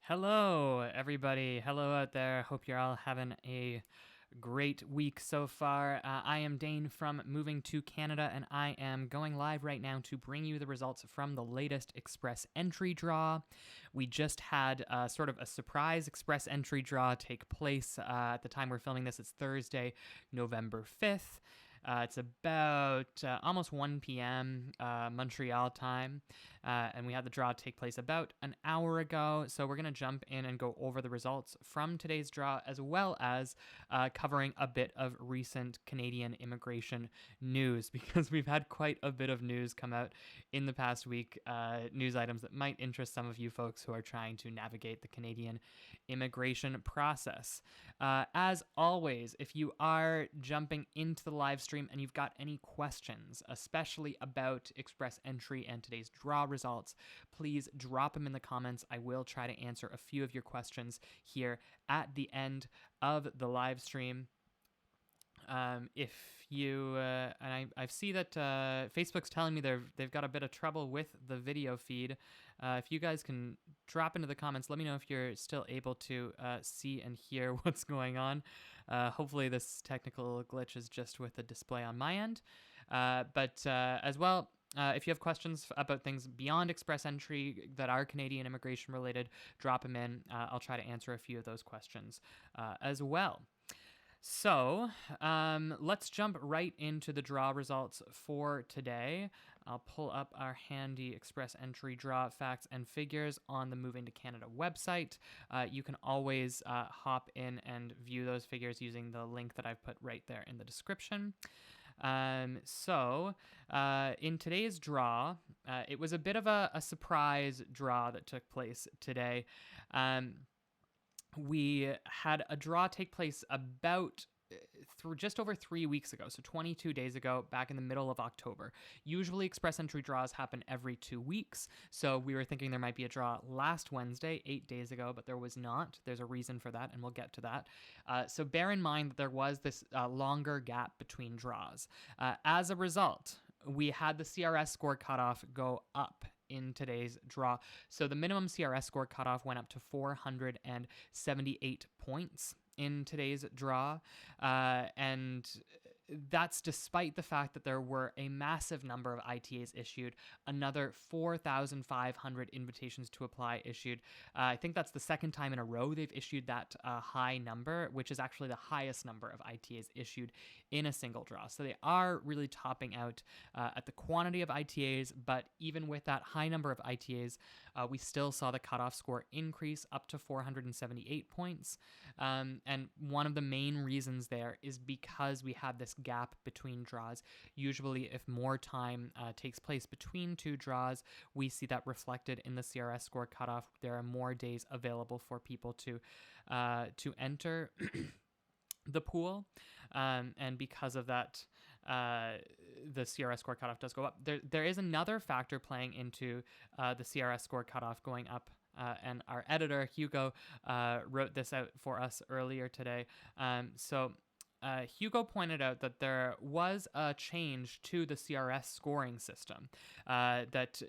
Hello, everybody. Hello out there. Hope you're all having a great week so far. I am Dane from Moving to Canada, and I am going live right now to bring you the results from the latest Express Entry draw. We just had sort of a surprise Express Entry draw take place. At the time we're filming this, it's Thursday, November 5th. It's about almost 1 p.m. Montreal time, and we had the draw take place about an hour ago. So we're going to jump in and go over the results from today's draw, as well as covering a bit of recent Canadian immigration news, because we've had quite a bit of news come out in the past week, news items that might interest some of you folks who are trying to navigate the Canadian immigration process. As always, if you are jumping into the live stream and you've got any questions, especially about Express Entry and today's draw results, please drop them in the comments. I will try to answer a few of your questions here at the end of the live stream. If you and I see that Facebook's telling me they've got a bit of trouble with the video feed. If you guys can drop into the comments, let me know if you're still able to see and hear what's going on. Hopefully this technical glitch is just with the display on my end. But as well, if you have questions about things beyond Express Entry that are Canadian immigration related, drop them in. I'll try to answer a few of those questions as well. So let's jump right into the draw results for today. I'll pull up our handy Express Entry draw facts and figures on the Moving to Canada website. You can always hop in and view those figures using the link that I've put right there in the description. So in today's draw, it was a bit of a surprise draw that took place today. We had a draw take place about through just over 3 weeks ago, so 22 days ago, back in the middle of October. Usually Express Entry draws happen every 2 weeks, so we were thinking there might be a draw last Wednesday, 8 days ago, but there was not. There's a reason for that, and we'll get to that. So bear in mind that there was this longer gap between draws. As a result, we had the CRS score cutoff go up in today's draw. So the minimum CRS score cutoff went up to 478 points in today's draw, and that's despite the fact that there were a massive number of ITAs issued, another 4,500 invitations to apply issued. I think that's the second time in a row they've issued that high number, which is actually the highest number of ITAs issued in a single draw. So they are really topping out at the quantity of ITAs, but even with that high number of ITAs, we still saw the cutoff score increase up to 478 points. And one of the main reasons there is because we had this gap between draws. Usually, if more time takes place between two draws, we see that reflected in the CRS score cutoff. There are more days available for people to enter the pool, and because of that, the CRS score cutoff does go up. There is another factor playing into the CRS score cutoff going up. And our editor, Hugo, wrote this out for us earlier today. Hugo pointed out that there was a change to the CRS scoring system that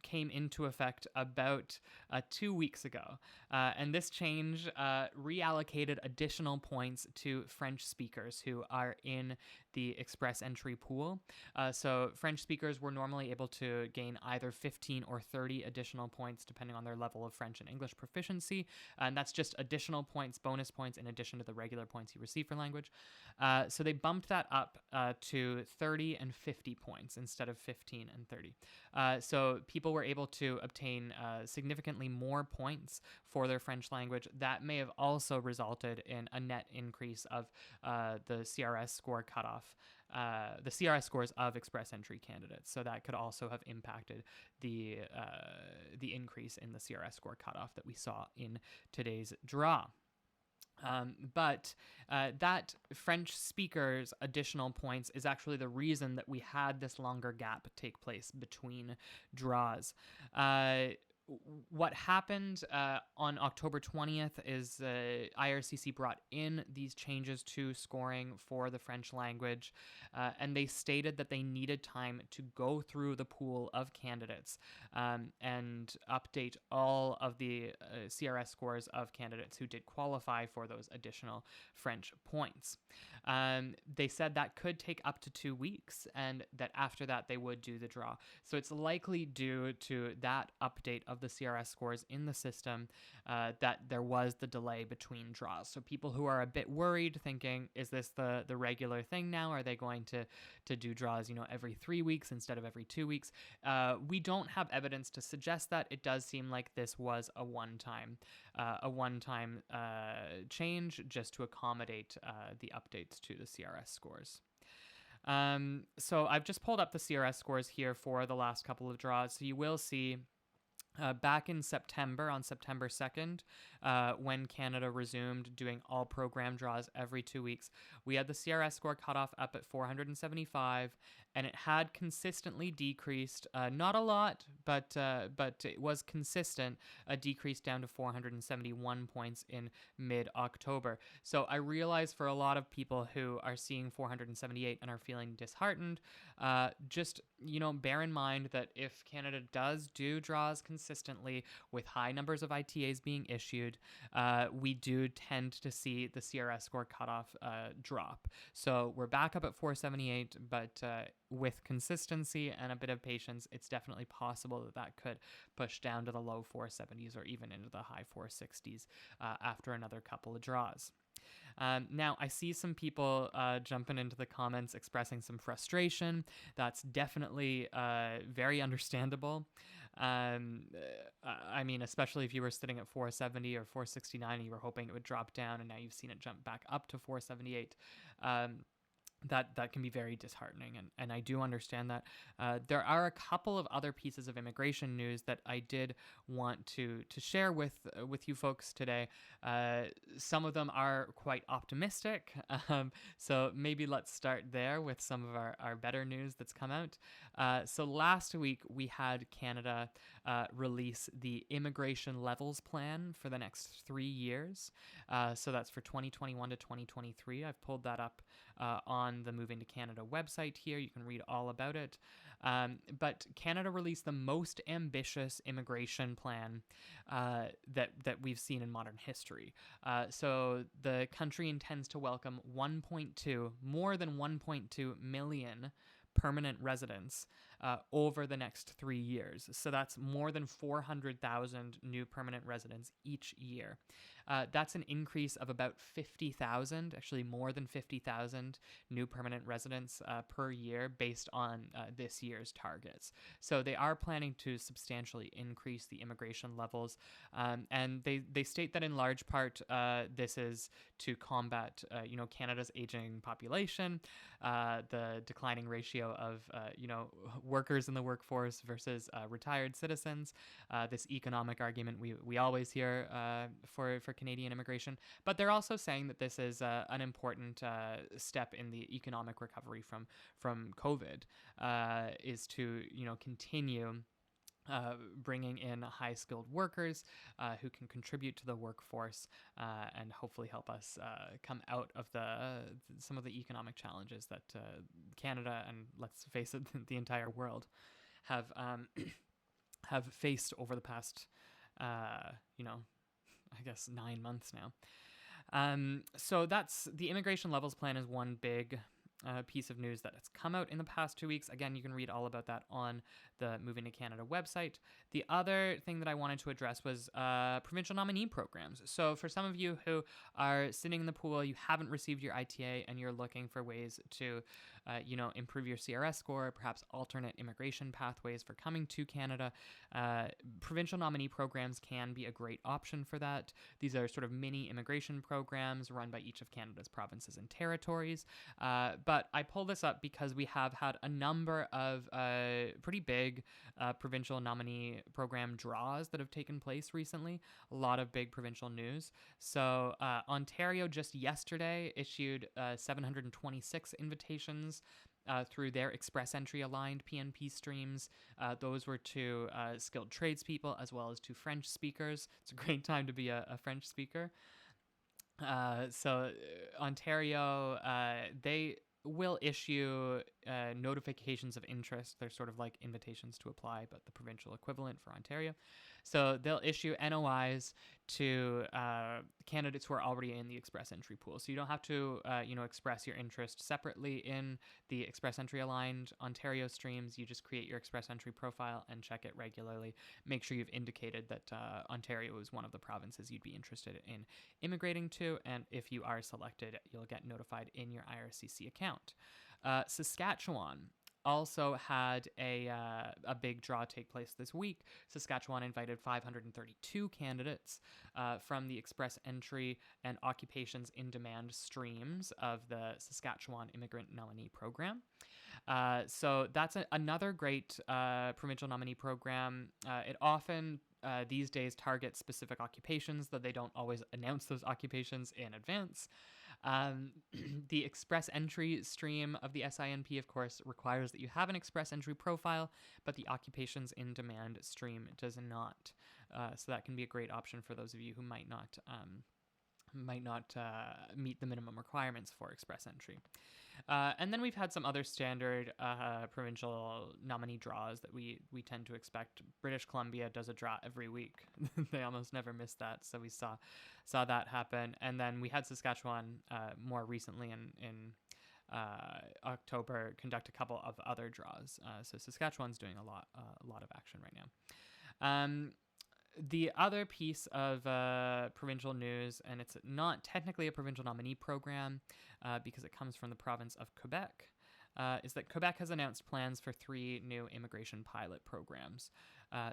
came into effect about 2 weeks ago. And this change reallocated additional points to French speakers who are in the Express Entry pool. So French speakers were normally able to gain either 15 or 30 additional points depending on their level of French and English proficiency. And that's just additional points, bonus points, in addition to the regular points you receive for language. So they bumped that up to 30 and 50 points instead of 15 and 30. So people were able to obtain significantly more points for their French language. That may have also resulted in a net increase of the CRS score cutoff, the CRS scores of Express Entry candidates. So that could also have impacted the increase in the CRS score cutoff that we saw in today's draw. But that French speakers' additional points is actually the reason that we had this longer gap take place between draws. what happened on October 20th is IRCC brought in these changes to scoring for the French language, and they stated that they needed time to go through the pool of candidates and update all of the CRS scores of candidates who did qualify for those additional French points. They said that could take up to 2 weeks, and that after that they would do the draw. So it's likely due to that update of the CRS scores in the system that there was the delay between draws. So people who are a bit worried, thinking, is this the regular thing now? Are they going to do draws, every 3 weeks instead of every 2 weeks? We don't have evidence to suggest that. It does seem like this was a one-time change just to accommodate the updates to the CRS scores. So I've just pulled up the CRS scores here for the last couple of draws. So you will see back in September, on September 2nd, when Canada resumed doing all program draws every 2 weeks, we had the CRS score cutoff up at 475, and it had consistently decreased, not a lot, but it was consistent, a decrease down to 471 points in mid-October. So I realize for a lot of people who are seeing 478 and are feeling disheartened, just, bear in mind that if Canada does do draws consistently with high numbers of ITAs being issued, we do tend to see the CRS score cutoff drop. So we're back up at 478, but with consistency and a bit of patience, it's definitely possible that could push down to the low 470s or even into the high 460s after another couple of draws. Now, I see some people jumping into the comments expressing some frustration. That's definitely very understandable. I mean, especially if you were sitting at 470 or 469 and you were hoping it would drop down, and now you've seen it jump back up to 478. That can be very disheartening, and I do understand that. There are a couple of other pieces of immigration news that I did want to share with you folks today. Some of them are quite optimistic, so maybe let's start there with some of our better news that's come out. So last week we had Canada release the immigration levels plan for the next 3 years. So that's for 2021 to 2023. I've pulled that up on the Moving to Canada website here. You can read all about it. But Canada released the most ambitious immigration plan that we've seen in modern history. So the country intends to welcome more than 1.2 million permanent residents over the next 3 years. So that's more than 400,000 new permanent residents each year. That's an increase of about 50,000, actually more than 50,000 new permanent residents per year based on this year's targets. So they are planning to substantially increase the immigration levels. And they state that in large part, this is to combat, Canada's aging population, the declining ratio of, workers in the workforce versus retired citizens, this economic argument we always hear for Canadian immigration. But they're also saying that this is an important step in the economic recovery from COVID, is to, continue bringing in high-skilled workers who can contribute to the workforce and hopefully help us come out of some of the economic challenges that Canada and, let's face it, the entire world have faced over the past, I guess 9 months now. So that's the immigration levels plan is one big piece of news that has come out in the past 2 weeks. Again, you can read all about that on the Moving to Canada website. The other thing that I wanted to address was provincial nominee programs. So for some of you who are sitting in the pool, you haven't received your ITA, and you're looking for ways to, improve your CRS score, perhaps alternate immigration pathways for coming to Canada, provincial nominee programs can be a great option for that. These are sort of mini immigration programs run by each of Canada's provinces and territories. But I pull this up because we have had a number of pretty big provincial nominee program draws that have taken place recently. A lot of big provincial news. So Ontario just yesterday issued 726 invitations through their express entry aligned PNP streams. Those were to skilled tradespeople as well as to French speakers. It's a great time to be a French speaker. Ontario, they will issue notifications of interest. They're sort of like invitations to apply, but the provincial equivalent for Ontario. So they'll issue NOIs to candidates who are already in the express entry pool. So you don't have to, express your interest separately in the express entry aligned Ontario streams. You just create your express entry profile and check it regularly. Make sure you've indicated that Ontario is one of the provinces you'd be interested in immigrating to. And if you are selected, you'll get notified in your IRCC account. Saskatchewan also had a big draw take place this week. Saskatchewan invited 532 candidates from the express entry and occupations in demand streams of the Saskatchewan Immigrant Nominee Program. So that's another great provincial nominee program. It often these days targets specific occupations, though they don't always announce those occupations in advance. The express entry stream of the SINP, of course, requires that you have an express entry profile, but the occupations in demand stream does not. So that can be a great option for those of you who might not meet the minimum requirements for express entry. And then we've had some other standard provincial nominee draws that we tend to expect. British Columbia does a draw every week. They almost never miss that, so we saw that happen. And then we had Saskatchewan more recently in October conduct a couple of other draws. So Saskatchewan's doing a lot of action right now. The other piece of provincial news, and it's not technically a provincial nominee program because it comes from the province of Quebec, is that Quebec has announced plans for 3 new immigration pilot programs.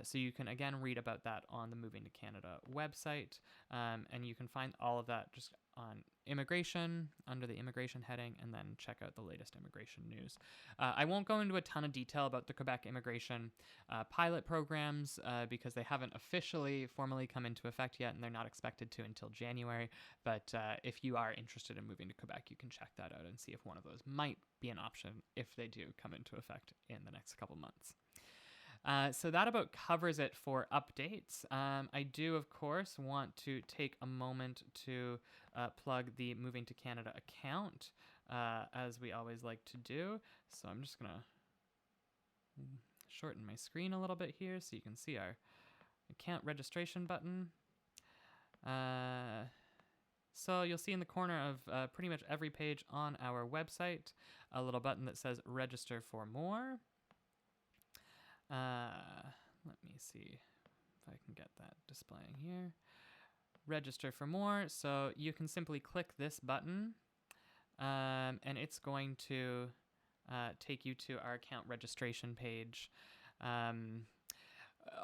So you can, again, read about that on the Moving to Canada website, and you can find all of that just on immigration, under the immigration heading, and then check out the latest immigration news. I won't go into a ton of detail about the Quebec immigration pilot programs because they haven't officially formally come into effect yet, and they're not expected to until January. But if you are interested in moving to Quebec, you can check that out and see if one of those might be an option if they do come into effect in the next couple months. So that about covers it for updates. I do, of course, want to take a moment to plug the Moving to Canada account, as we always like to do. So I'm just going to shorten my screen a little bit here so you can see our account registration button. So you'll see in the corner of pretty much every page on our website a little button that says Register for More. Let me see if I can get that displaying here. Register for more. So you can simply click this button, and it's going to take you to our account registration page.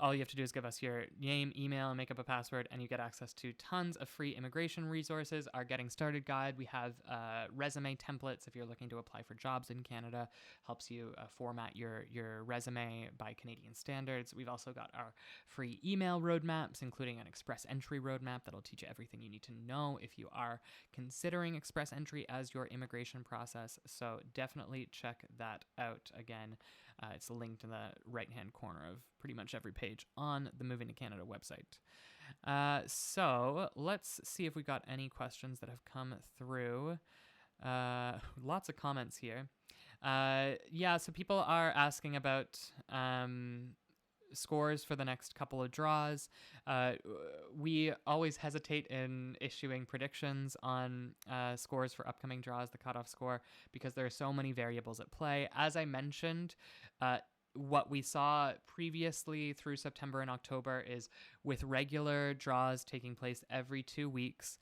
All you have to do is give us your name, email, and make up a password, and you get access to tons of free immigration resources. Our Getting Started guide, we have resume templates if you're looking to apply for jobs in Canada, helps you format your resume by Canadian standards. We've also got our free email roadmaps, including an express entry roadmap that'll teach you everything you need to know if you are considering express entry as your immigration process. So definitely check that out. Again, it's linked in the right-hand corner of pretty much every page on the Moving to Canada website. So let's see if we got any questions that have come through. Lots of comments here. So people are asking about scores for the next couple of draws. We always hesitate in issuing predictions on scores for upcoming draws, the cutoff score, because there are so many variables at play. As I mentioned, what we saw previously through September and October is with regular draws taking place every 2 weeks,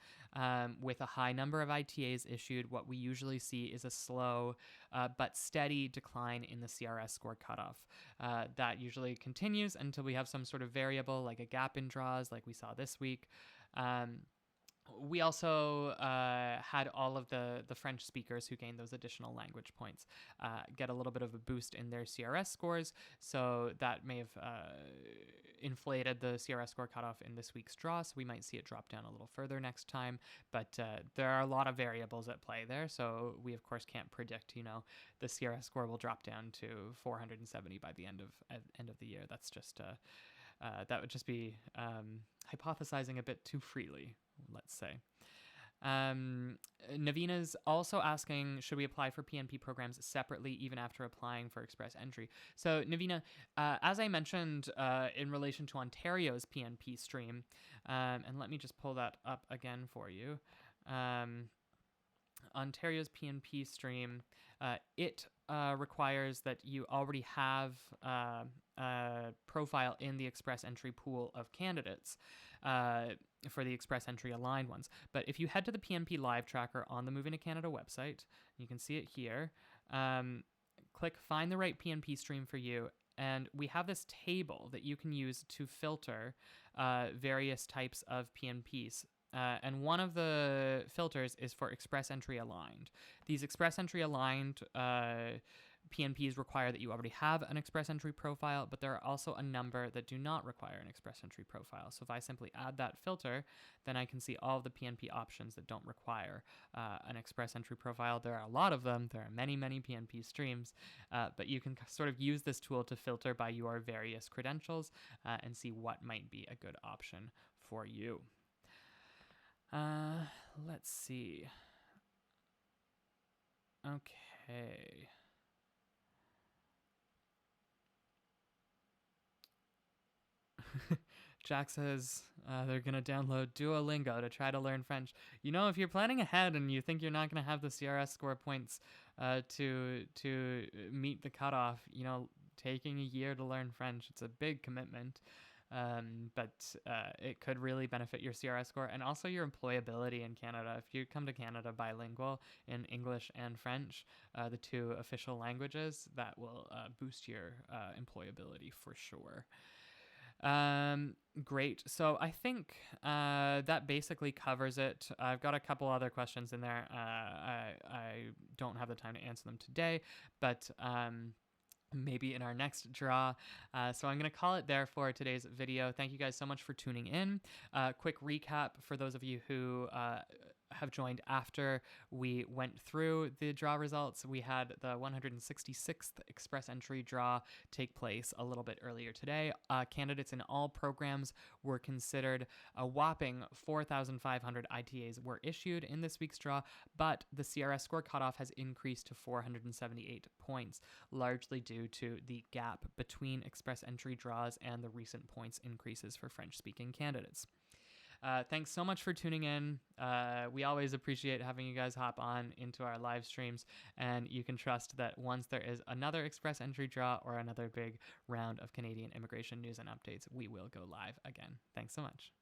with a high number of ITAs issued, what we usually see is a slow but steady decline in the CRS score cutoff. That usually continues until we have some sort of variable like a gap in draws like we saw this week. We also had all of the French speakers who gained those additional language points get a little bit of a boost in their CRS scores. So that may have inflated the CRS score cutoff in this week's draw. So we might see it drop down a little further next time. But there are a lot of variables at play there. So we, of course, can't predict, the CRS score will drop down to 470 by the end of the year. That's just that would just be hypothesizing a bit too freely, let's say. Navina's also asking, should we apply for PNP programs separately even after applying for express entry? So Navina, as I mentioned in relation to Ontario's PNP stream, and let me just pull that up again for you. Ontario's PNP stream, it requires that you already have a profile in the express entry pool of candidates for the express entry aligned ones. But if you head to the PNP live tracker on the Moving to Canada website, you can see it here, click find the right PNP stream for you. And we have this table that you can use to filter various types of PNPs. And one of the filters is for express entry aligned. These express entry aligned PNPs require that you already have an express entry profile, but there are also a number that do not require an express entry profile. So if I simply add that filter, then I can see all of the PNP options that don't require an express entry profile. There are a lot of them. There are many, many PNP streams, but you can sort of use this tool to filter by your various credentials and see what might be a good option for you. Let's see. Okay. Jack says they're going to download Duolingo to try to learn French. If you're planning ahead and you think you're not going to have the CRS score points to meet the cutoff, taking a year to learn French, it's a big commitment. But it could really benefit your CRS score and also your employability in Canada. If you come to Canada bilingual in English and French, the two official languages, that will boost your employability for sure. Great. So I think that basically covers it. I've got a couple other questions in there. I don't have the time to answer them today, but maybe in our next draw. So I'm going to call it there for today's video. Thank you guys so much for tuning in. Quick recap for those of you who have joined after we went through the draw results. We had the 166th express entry draw take place a little bit earlier today. Candidates in all programs were considered. A whopping 4,500 ITAs were issued in this week's draw, but the CRS score cutoff has increased to 478 points, largely due to the gap between express entry draws and the recent points increases for French-speaking candidates. Thanks so much for tuning in. We always appreciate having you guys hop on into our live streams, and you can trust that once there is another express entry draw or another big round of Canadian immigration news and updates, we will go live again. Thanks so much.